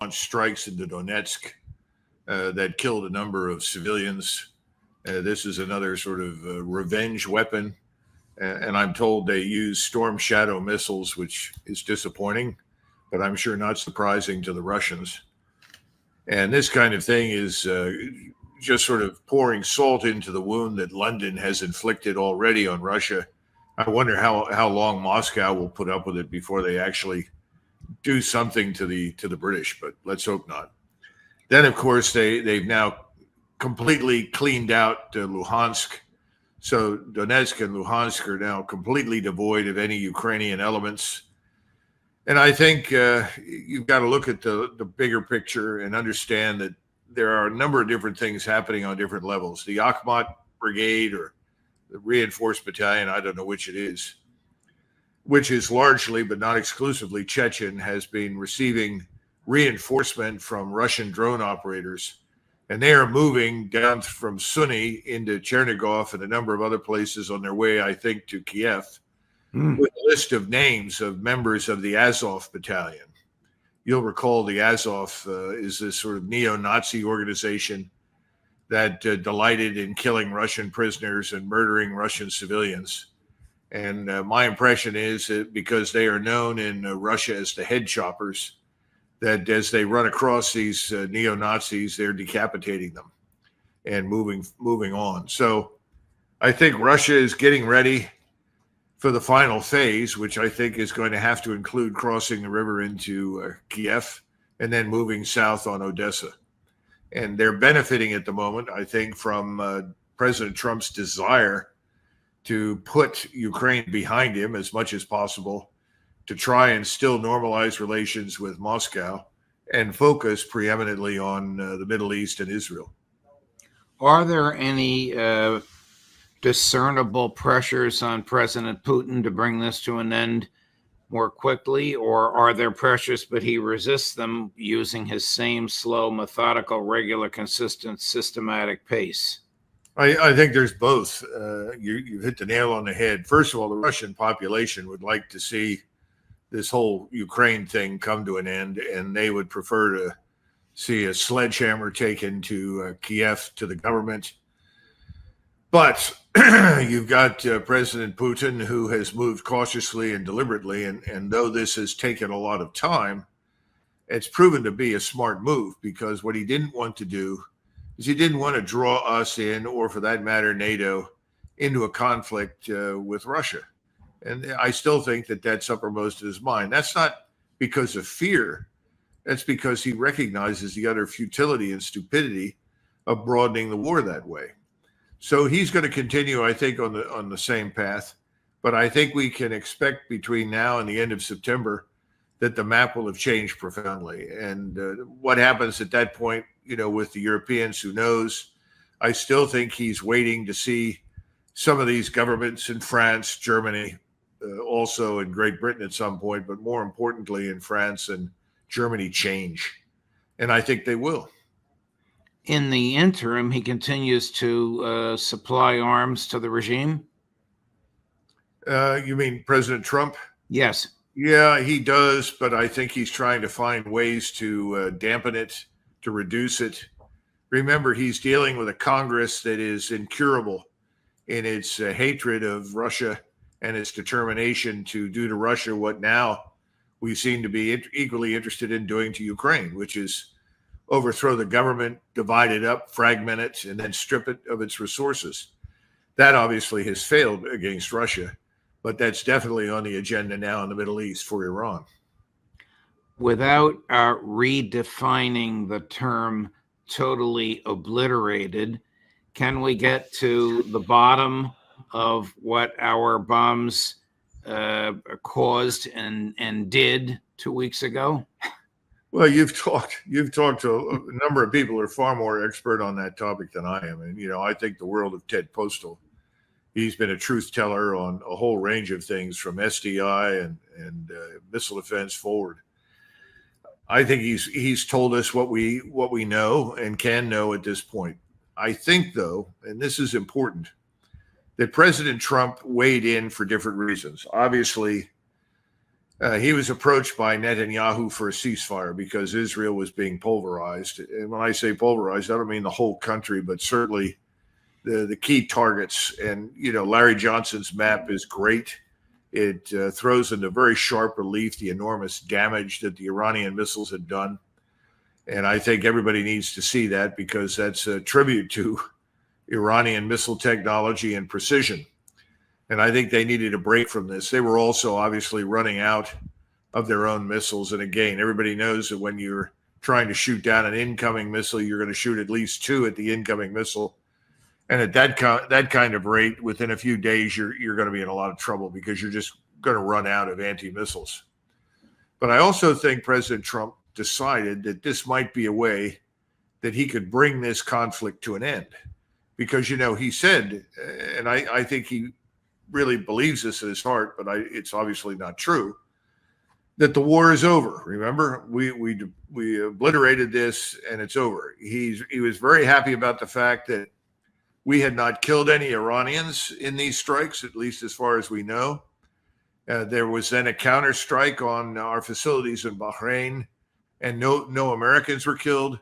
launched strikes into Donetsk that killed a number of civilians. This is another sort of revenge weapon. And I'm told they use Storm Shadow missiles, which is disappointing, but I'm sure not surprising to the Russians. And this kind of thing is just sort of pouring salt into the wound that London has inflicted already on Russia. I wonder how long Moscow will put up with it before they actually do something to the British, but let's hope not. Then, of course, they've now completely cleaned out Luhansk. So Donetsk and Luhansk are now completely devoid of any Ukrainian elements. And I think you've got to look at the bigger picture and understand that there are a number of different things happening on different levels. The Akhmat Brigade or the Reinforced Battalion, I don't know which it is, which is largely but not exclusively Chechen, has been receiving reinforcement from Russian drone operators. And they are moving down from Suny into Chernigov and a number of other places on their way, I think, to Kiev, with a list of names of members of the Azov Battalion. You'll recall the Azov is this sort of neo-Nazi organization that delighted in killing Russian prisoners and murdering Russian civilians. And my impression is that because they are known in Russia as the head choppers, that as they run across these neo-Nazis, they're decapitating them and moving on. So I think Russia is getting ready for the final phase, which I think is going to have to include crossing the river into Kiev and then moving south on Odessa. And they're benefiting at the moment, I think, from President Trump's desire to put Ukraine behind him as much as possible, to try and still normalize relations with Moscow and focus preeminently on the Middle East and Israel. Are there any discernible pressures on President Putin to bring this to an end more quickly, or are there pressures but he resists them using his same slow, methodical, regular, consistent, systematic pace? I think there's both. You hit the nail on the head. First of all, the Russian population would like to see this whole Ukraine thing come to an end, and they would prefer to see a sledgehammer taken to Kiev, to the government. But you've got President Putin, who has moved cautiously and deliberately, and though this has taken a lot of time, it's proven to be a smart move, because what he didn't want to do is he didn't want to draw us in, or for that matter, NATO, into a conflict with Russia. And I still think that that's uppermost in his mind. That's not because of fear. That's because he recognizes the utter futility and stupidity of broadening the war that way. So he's going to continue, I think, on the same path. But I think we can expect between now and the end of September that the map will have changed profoundly. And what happens at that point, with the Europeans, who knows? I still think he's waiting to see some of these governments in France, Germany, also in Great Britain at some point, but more importantly in France and Germany change. And I think they will. In the interim, he continues to supply arms to the regime? You mean President Trump? Yes. Yeah, he does, but I think he's trying to find ways to dampen it, to reduce it. Remember, he's dealing with a Congress that is incurable in its hatred of Russia and its determination to do to Russia what now we seem to be equally interested in doing to Ukraine, which is overthrow the government, divide it up, fragment it, and then strip it of its resources. That obviously has failed against Russia, but that's definitely on the agenda now in the Middle East for Iran. Without redefining the term totally obliterated, can we get to the bottom of what our bombs caused and did 2 weeks ago? Well, you've talked to a number of people who are far more expert on that topic than I am. And, I think the world of Ted Postal, he's been a truth teller on a whole range of things from SDI and missile defense forward. I think he's told us what we know and can know at this point. I think, though, and this is important, that President Trump weighed in for different reasons. Obviously, He was approached by Netanyahu for a ceasefire because Israel was being pulverized. And when I say pulverized, I don't mean the whole country, but certainly the key targets. And, Larry Johnson's map is great. It throws into very sharp relief the enormous damage that the Iranian missiles had done. And I think everybody needs to see that because that's a tribute to Iranian missile technology and precision. And I think they needed a break from this. They were also obviously running out of their own missiles. And again, everybody knows that when you're trying to shoot down an incoming missile, you're going to shoot at least 2 at the incoming missile. And at that kind of rate, within a few days, you're going to be in a lot of trouble because you're just going to run out of anti-missiles. But I also think President Trump decided that this might be a way that he could bring this conflict to an end. Because, he said, and I think he really believes this in his heart, but it's obviously not true, that the war is over. Remember, we obliterated this and it's over. He was very happy about the fact that we had not killed any Iranians in these strikes, at least as far as we know. There was then a counterstrike on our facilities in Bahrain, and no Americans were killed.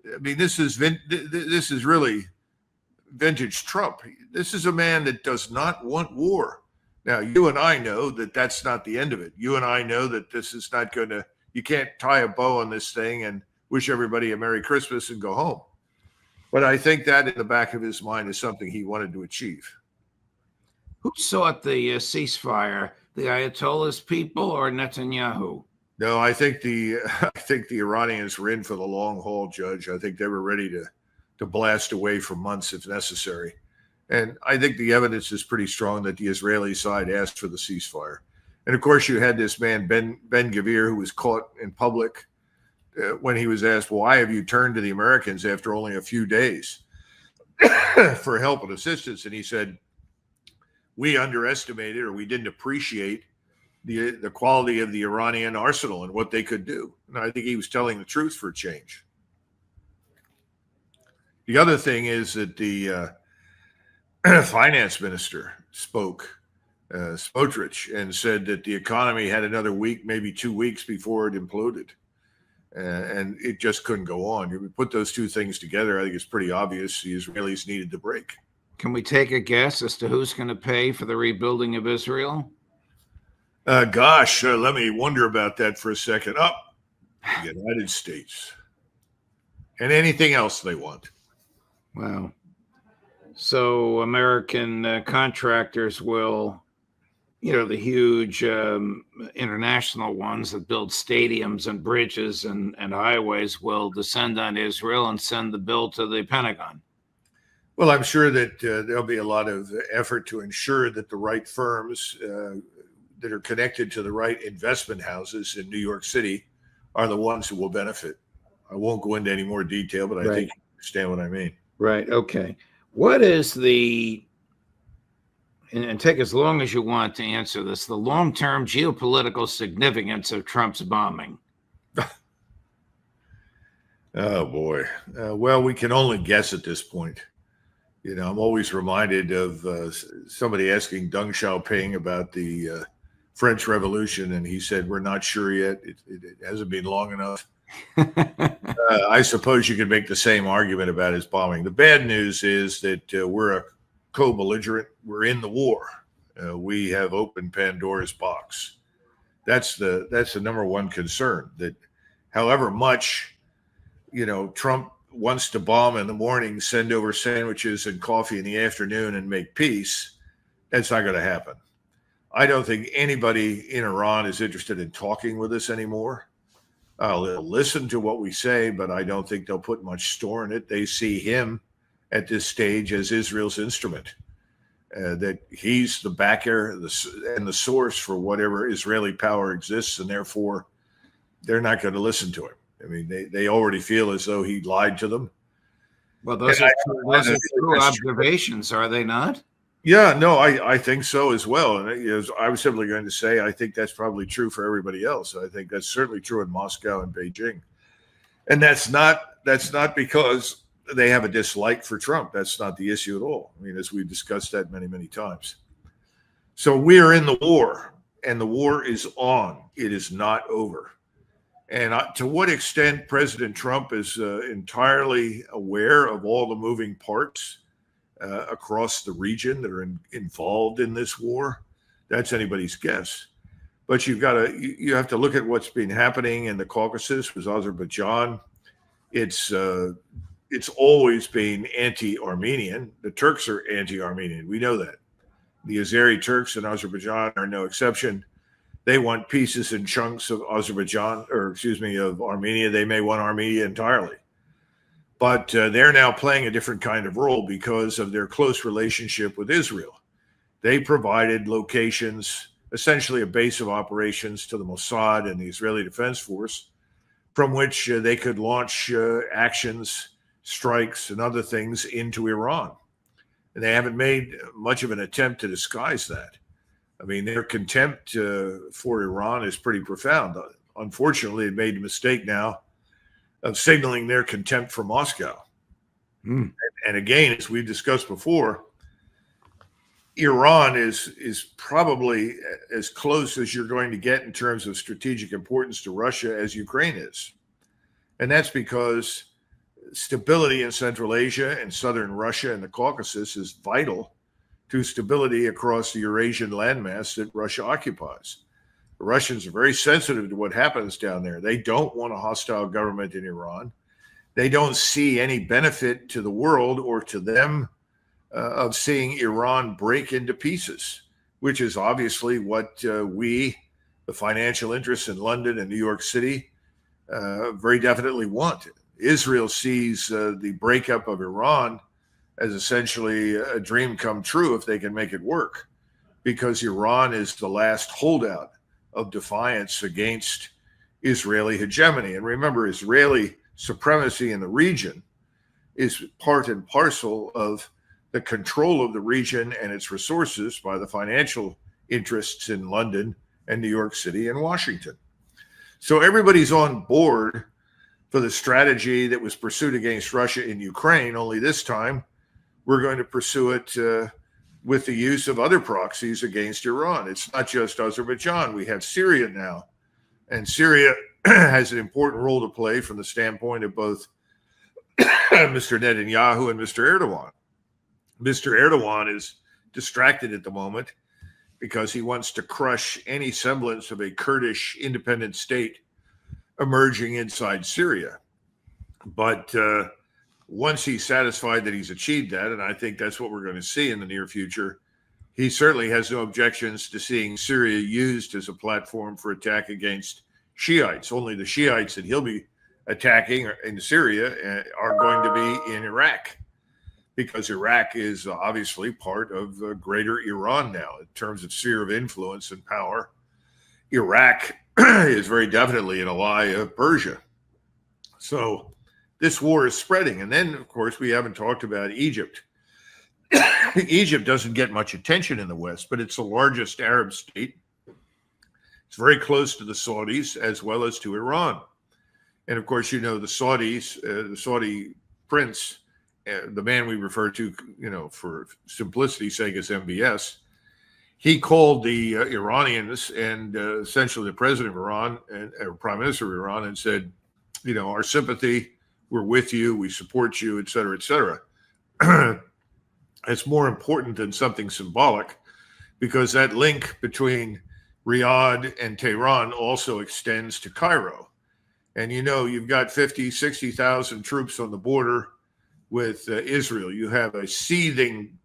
I mean, this is really vintage Trump. This is a man that does not want war. Now, you and I know that that's not the end of it. You and I know that this is not going to, you can't tie a bow on this thing and wish everybody a Merry Christmas and go home. But I think that in the back of his mind is something he wanted to achieve. Who sought the ceasefire? The Ayatollah's people or Netanyahu? No, I think the Iranians were in for the long haul, Judge. I think they were ready to blast away for months if necessary. And I think the evidence is pretty strong that the Israeli side asked for the ceasefire. And of course, you had this man, Ben-Gvir, who was caught in public when he was asked, why have you turned to the Americans after only a few days for help and assistance? And he said, we underestimated or we didn't appreciate the quality of the Iranian arsenal and what they could do. And I think he was telling the truth for a change. The other thing is that the finance minister spoke, Smotrich, and said that the economy had another week, maybe 2 weeks before it imploded. And it just couldn't go on. You put those two things together, I think it's pretty obvious the Israelis needed the break. Can we take a guess as to who's going to pay for the rebuilding of Israel? Let me wonder about that for a second. The United States. And anything else they want. Wow. So American contractors will, the huge international ones that build stadiums and bridges and highways will descend on Israel and send the bill to the Pentagon. Well, I'm sure that there'll be a lot of effort to ensure that the right firms that are connected to the right investment houses in New York City are the ones who will benefit. I won't go into any more detail, but I think you understand what I mean. Right. Okay. What is and take as long as you want to answer this, the long-term geopolitical significance of Trump's bombing? Oh, boy. Well, we can only guess at this point. I'm always reminded of somebody asking Deng Xiaoping about the French Revolution, and he said, we're not sure yet. It hasn't been long enough. I suppose you could make the same argument about his bombing. The bad news is that we're a co-belligerent. We're in the war. We have opened Pandora's box. That's the number one concern. That however much, Trump wants to bomb in the morning, send over sandwiches and coffee in the afternoon and make peace, that's not going to happen. I don't think anybody in Iran is interested in talking with us anymore. They'll listen to what we say, but I don't think they'll put much store in it. They see him at this stage as Israel's instrument, that he's the backer and the source for whatever Israeli power exists, and therefore they're not going to listen to him. I mean, they already feel as though he lied to them. Well, those are true observations, are they not? Yeah, no, I think so as well. And I was simply going to say, I think that's probably true for everybody else. I think that's certainly true in Moscow and Beijing. And that's not because they have a dislike for Trump. That's not the issue at all. I mean, as we've discussed that many, many times. So we are in the war. and the war is on. It is not over. And to what extent President Trump is entirely aware of all the moving parts across the region that are involved in this war, that's anybody's guess. But you have to look at what's been happening in the Caucasus with Azerbaijan. It's always been anti-Armenian. The Turks are anti-Armenian. We know that. The Azeri Turks in Azerbaijan are no exception. They want pieces and chunks of of Armenia. They may want Armenia entirely. But they're now playing a different kind of role because of their close relationship with Israel. They provided locations, essentially a base of operations to the Mossad and the Israeli Defense Force, from which they could launch actions, strikes, and other things into Iran. And they haven't made much of an attempt to disguise that. I mean, their contempt for Iran is pretty profound. Unfortunately, they made the mistake now of signaling their contempt for Moscow. And again, as we've discussed before, Iran is probably as close as you're going to get in terms of strategic importance to Russia as Ukraine is. And that's because stability in Central Asia and southern Russia and the Caucasus is vital to stability across the Eurasian landmass that Russia occupies. The Russians are very sensitive to what happens down there. They don't want a hostile government in Iran. They don't see any benefit to the world or to them of seeing Iran break into pieces, which is obviously what we, the financial interests in London and New York City, very definitely want. Israel sees the breakup of Iran as essentially a dream come true if they can make it work, because Iran is the last holdout of defiance against Israeli hegemony. And remember, Israeli supremacy in the region is part and parcel of the control of the region and its resources by the financial interests in London and New York City and Washington. So everybody's on board for the strategy that was pursued against Russia in Ukraine, only this time we're going to pursue it with the use of other proxies against Iran. It's not just Azerbaijan. We have Syria now, and Syria has an important role to play from the standpoint of both Mr. Netanyahu and Mr. Erdogan. Mr. Erdogan is distracted at the moment because he wants to crush any semblance of a Kurdish independent state emerging inside Syria. But once he's satisfied that he's achieved that, and I think that's what we're going to see in the near future, he certainly has no objections to seeing Syria used as a platform for attack against Shiites. Only the Shiites that he'll be attacking in Syria are going to be in Iraq, because Iraq is obviously part of greater Iran now in terms of sphere of influence and power. Iraq is very definitely an ally of Persia. So this war is spreading. And then, of course, we haven't talked about Egypt. Egypt doesn't get much attention in the West, but it's the largest Arab state. It's very close to the Saudis as well as to Iran. And of course, you know, the Saudis, the Saudi prince, the man we refer to, you know, for simplicity's sake as MBS, he called the Iranians and essentially the president of Iran and prime minister of Iran and said, you know, our sympathy, we're with you, we support you, et cetera, et cetera. It's more important than something symbolic, because that link between Riyadh and Tehran also extends to Cairo. And, you know, you've got 50, 60,000 troops on the border with Israel. You have a seething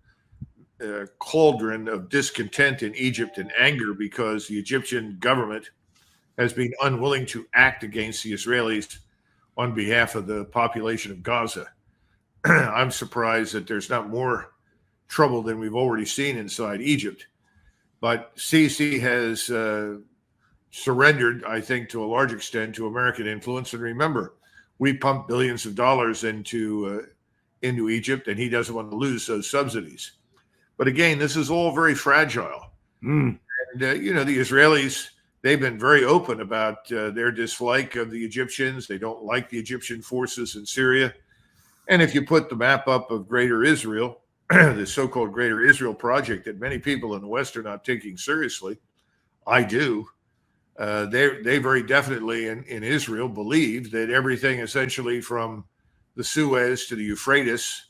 cauldron of discontent in Egypt and anger because the Egyptian government has been unwilling to act against the Israelis on behalf of the population of Gaza. I'm surprised that there's not more trouble than we've already seen inside Egypt. But Sisi has surrendered, I think, to a large extent to American influence. And remember, we pumped billions of dollars into Egypt, and he doesn't want to lose those subsidies. But again, this is all very fragile. And, you know, the Israelis, they've been very open about their dislike of the Egyptians. They don't like the Egyptian forces in Syria. And if you put the map up of Greater Israel, the so-called Greater Israel project that many people in the West are not taking seriously, I do. They very definitely in Israel believe that everything essentially from the Suez to the Euphrates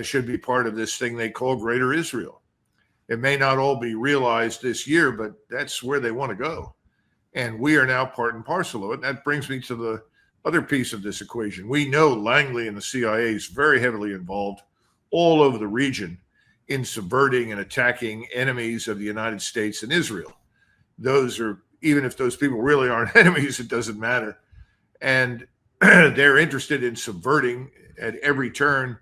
should be part of this thing they call Greater Israel. It may not all be realized this year, but that's where they want to go. And we are now part and parcel of it. And that brings me to the other piece of this equation. We know Langley and the CIA is very heavily involved all over the region in subverting and attacking enemies of the United States and Israel. Those are, even if those people really aren't enemies, it doesn't matter. And they're interested in subverting at every turn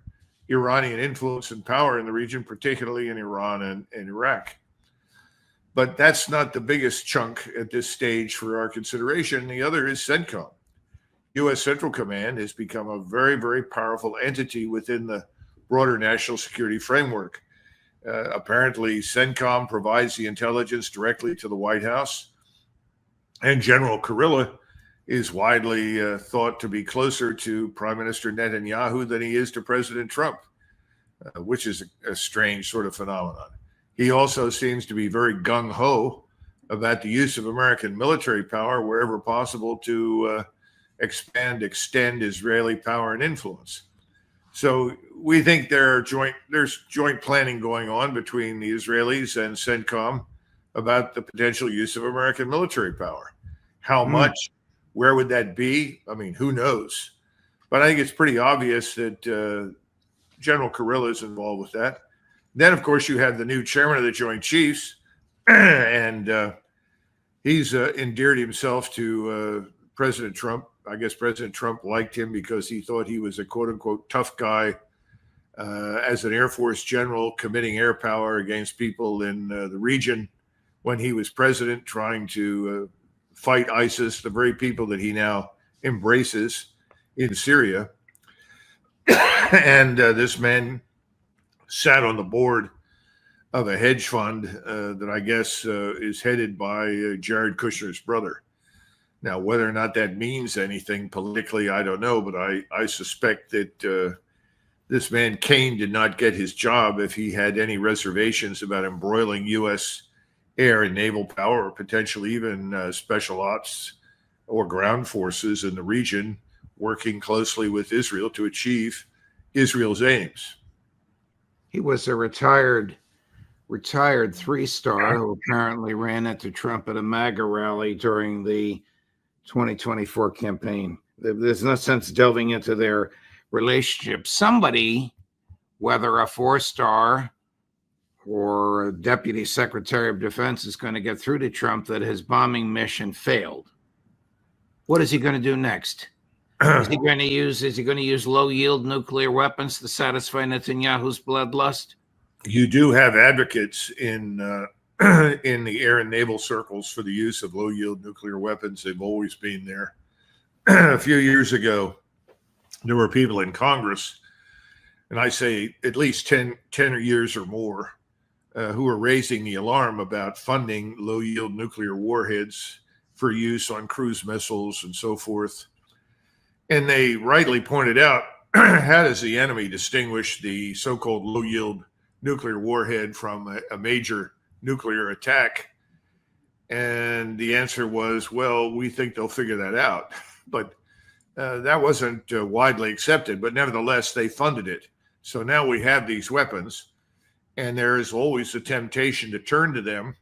Iranian influence and power in the region, particularly in Iran and Iraq. But that's not the biggest chunk at this stage for our consideration. The other is CENTCOM. U.S. Central Command has become a very, very powerful entity within the broader national security framework. Apparently, CENTCOM provides the intelligence directly to the White House, and General Kurilla is widely thought to be closer to Prime Minister Netanyahu than he is to President Trump, which is a strange sort of phenomenon. He also seems to be very gung-ho about the use of American military power wherever possible to extend Israeli power and influence. So we think there's joint planning going on between the Israelis and CENTCOM about the potential use of American military power. How much? Where would that be? I mean, who knows? But I think it's pretty obvious that General Kurilla is involved with that. Then, of course, you have the new chairman of the Joint Chiefs, and he's endeared himself to President Trump. I guess President Trump liked him because he thought he was a quote-unquote tough guy as an Air Force general committing air power against people in the region when he was president, trying to fight ISIS, the very people that he now embraces in Syria. And this man sat on the board of a hedge fund that I guess is headed by Jared Kushner's brother. Now, whether or not that means anything politically, I don't know, but I suspect that this man Kane did not get his job if he had any reservations about embroiling U.S. air and naval power, or potentially even special ops or ground forces in the region, working closely with Israel to achieve Israel's aims. He was a retired three-star who apparently ran into Trump at a MAGA rally during the 2024 campaign. There's no sense delving into their relationship. Somebody, whether a four-star or a deputy secretary of defense, is going to get through to Trump that his bombing mission failed. What is he going to do next? Is he going to use low-yield nuclear weapons to satisfy Netanyahu's bloodlust? You do have advocates in the air and naval circles for the use of low-yield nuclear weapons. They've always been there. A few years ago, there were people in Congress, and I say at least 10 years or more, who were raising the alarm about funding low-yield nuclear warheads for use on cruise missiles and so forth. And they rightly pointed out, how does the enemy distinguish the so-called low-yield nuclear warhead from a major nuclear attack? And the answer was, well, we think they'll figure that out. But that wasn't widely accepted. But nevertheless, they funded it. So now we have these weapons, and there is always a temptation to turn to them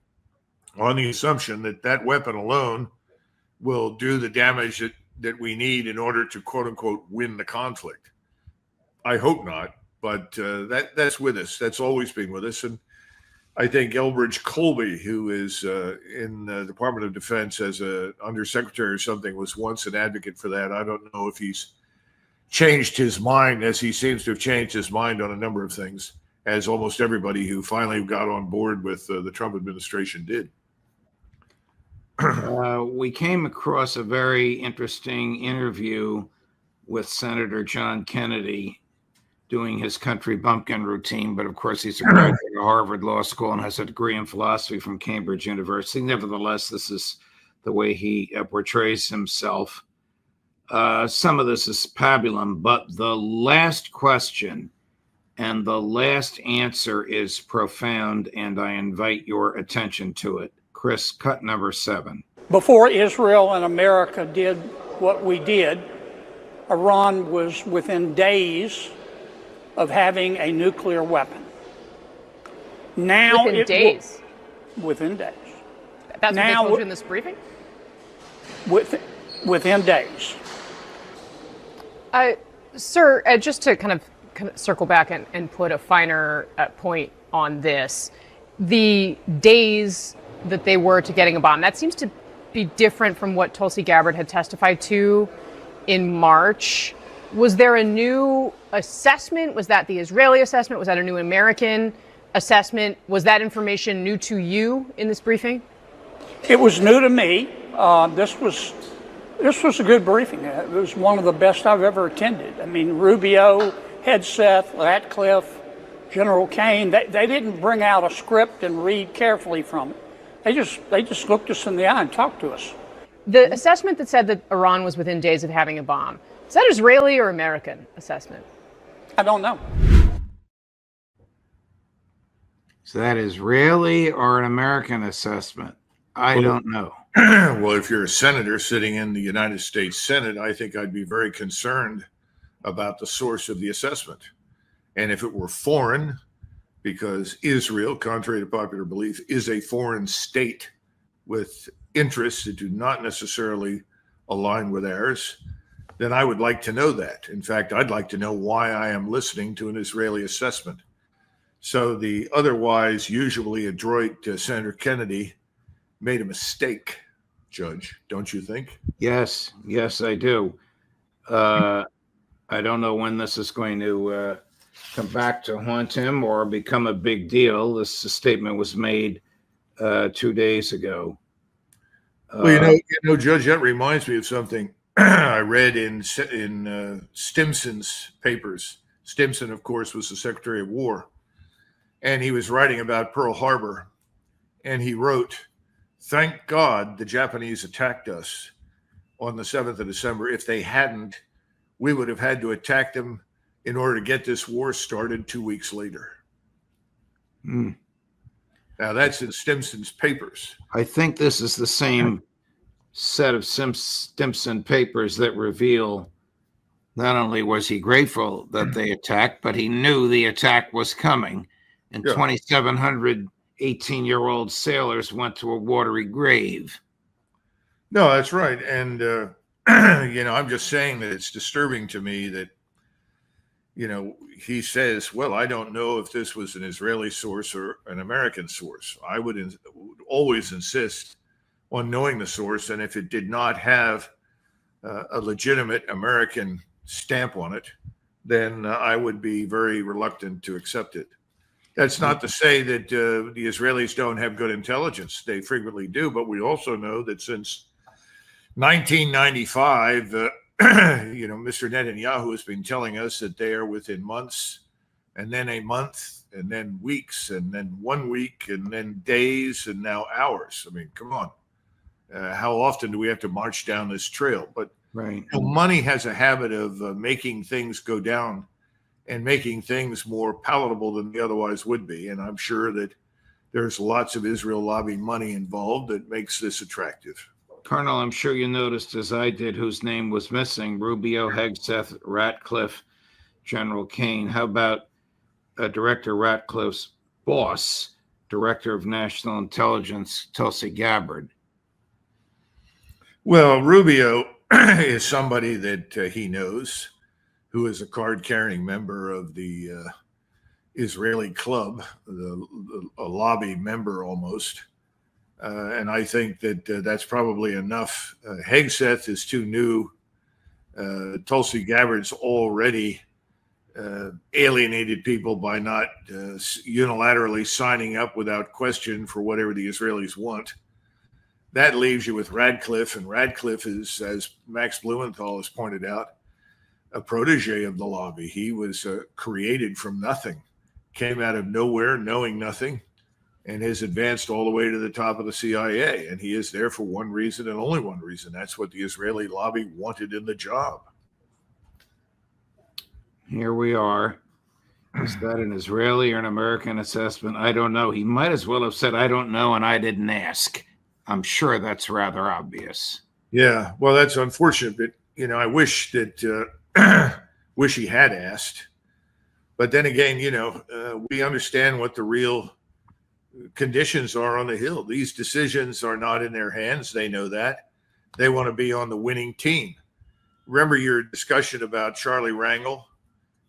on the assumption that that weapon alone will do the damage that we need in order to, quote unquote, win the conflict. I hope not, but that's with us. That's always been with us. And I think Elbridge Colby, who is in the Department of Defense as a undersecretary or something, was once an advocate for that. I don't know if he's changed his mind, as he seems to have changed his mind on a number of things, as almost everybody who finally got on board with the Trump administration did. We came across a very interesting interview with Senator John Kennedy doing his country bumpkin routine, but of course he's a graduate of Harvard Law School and has a degree in philosophy from Cambridge University. Nevertheless, this is the way he portrays himself. Some of this is pabulum, but the last question and the last answer is profound, and I invite your attention to it. Chris, cut number 7. Before Israel and America did what we did, Iran was within days of having a nuclear weapon. Now Within days. Within days. That's what they Now- told you in this briefing? Within days. Sir, just to kind of circle back and put a finer point on this, the days that they were to getting a bomb, that seems to be different from what Tulsi Gabbard had testified to in March. Was there a new assessment? Was that the Israeli assessment? Was that a new American assessment? Was that information new to you in this briefing? It was new to me. This was a good briefing. It was one of the best I've ever attended. I mean, Rubio, Hegseth, Ratcliffe, General Kane, they didn't bring out a script and read carefully from it. They just looked us in the eye and talked to us. The assessment that said that Iran was within days of having a bomb, is that Israeli or American assessment? I don't know. Is that Israeli or an American assessment? I don't know. Well, if you're a senator sitting in the United States Senate, I think I'd be very concerned about the source of the assessment. And if it were foreign, because Israel, contrary to popular belief, is a foreign state with interests that do not necessarily align with ours, then I would like to know that. In fact, I'd like to know why I am listening to an Israeli assessment. So the otherwise usually adroit Senator Kennedy made a mistake, Judge, don't you think? Yes, I do. I don't know when this is going to come back to haunt him or become a big deal. This statement was made 2 days ago. Well, Judge, that reminds me of something I read in Stimson's papers. Stimson, of course, was the Secretary of War, and he was writing about Pearl Harbor, and he wrote, "Thank God the Japanese attacked us on the 7th of December. If they hadn't, we would have had to attack them in order to get this war started 2 weeks later." Now, that's in Stimson's papers. I think this is the same set of Stimson papers that reveal not only was he grateful that they attacked, but he knew the attack was coming. And 2,700 18-year-old sailors went to a watery grave. No, that's right. And, I'm just saying that it's disturbing to me that, he says, well, I don't know if this was an Israeli source or an American source. I would always insist on knowing the source. And if it did not have a legitimate American stamp on it, then I would be very reluctant to accept it. That's not to say that the Israelis don't have good intelligence. They frequently do. But we also know that since 1995, Mr. Netanyahu has been telling us that they are within months, and then a month, and then weeks, and then 1 week, and then days, and now hours. I mean, come on. How often do we have to march down this trail? But right. Money has a habit of making things go down and making things more palatable than they otherwise would be. And I'm sure that there's lots of Israel lobby money involved that makes this attractive. Colonel, I'm sure you noticed, as I did, whose name was missing: Rubio, Hegseth, Ratcliffe, General Kane. How about Director Ratcliffe's boss, Director of National Intelligence, Tulsi Gabbard? Well, Rubio is somebody that he knows, who is a card-carrying member of the Israeli club, a lobby member almost. And I think that that's probably enough. Hegseth is too new. Tulsi Gabbard's already alienated people by not unilaterally signing up without question for whatever the Israelis want. That leaves you with Radcliffe, and Radcliffe is, as Max Blumenthal has pointed out, a protege of the lobby. He was created from nothing, came out of nowhere, knowing nothing, and has advanced all the way to the top of the CIA. And he is there for one reason and only one reason. That's what the Israeli lobby wanted in the job. Here we are. Is that an Israeli or an American assessment? I don't know. He might as well have said, I don't know, and I didn't ask. I'm sure that's rather obvious. Yeah, well, that's unfortunate, but I wish that wish he had asked. But then again, we understand what the real conditions are on the Hill. These decisions are not in their hands. They know that. They want to be on the winning team. Remember your discussion about Charlie Rangel?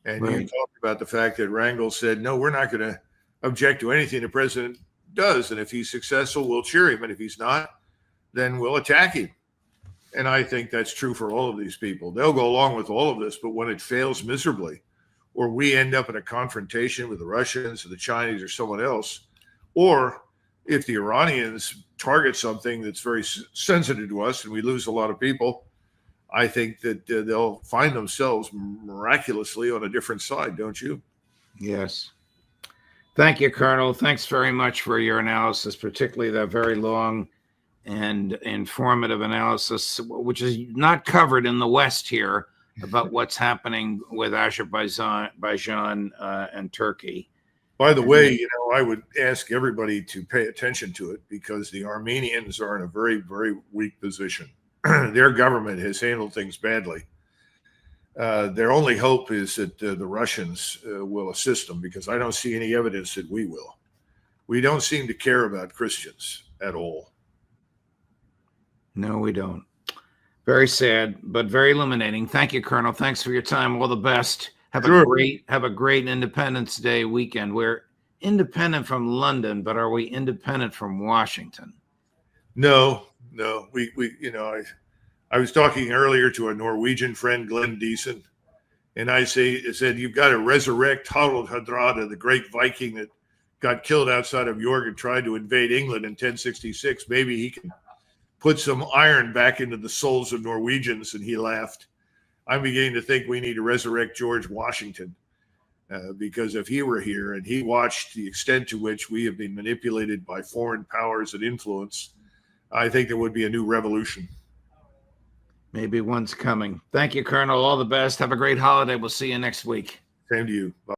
And you Right. talked about the fact that Rangel said, no, we're not going to object to anything the president does. And if he's successful, we'll cheer him. And if he's not, then we'll attack him. And I think that's true for all of these people. They'll go along with all of this, but when it fails miserably, or we end up in a confrontation with the Russians or the Chinese or someone else, or if the Iranians target something that's very sensitive to us and we lose a lot of people, I think that they'll find themselves miraculously on a different side, don't you? Yes. Thank you, Colonel. Thanks very much for your analysis, particularly that very long and informative analysis, which is not covered in the West here, about what's happening with Azerbaijan and Turkey. By the way, I would ask everybody to pay attention to it because the Armenians are in a very, very weak position. Their government has handled things badly. Their only hope is that the Russians will assist them because I don't see any evidence that we will. We don't seem to care about Christians at all. No, we don't. Very sad, but very illuminating. Thank you, Colonel. Thanks for your time. All the best. Have a great Independence Day weekend. We're independent from London, but are we independent from Washington? No. I was talking earlier to a Norwegian friend, Glenn Deason, and I said, you've got to resurrect Harald Hardrada, the great Viking that got killed outside of York and tried to invade England in 1066. Maybe he can put some iron back into the souls of Norwegians. And he laughed. I'm beginning to think we need to resurrect George Washington because if he were here and he watched the extent to which we have been manipulated by foreign powers and influence, I think there would be a new revolution. Maybe one's coming. Thank you, Colonel. All the best. Have a great holiday. We'll see you next week. Same to you. Bye.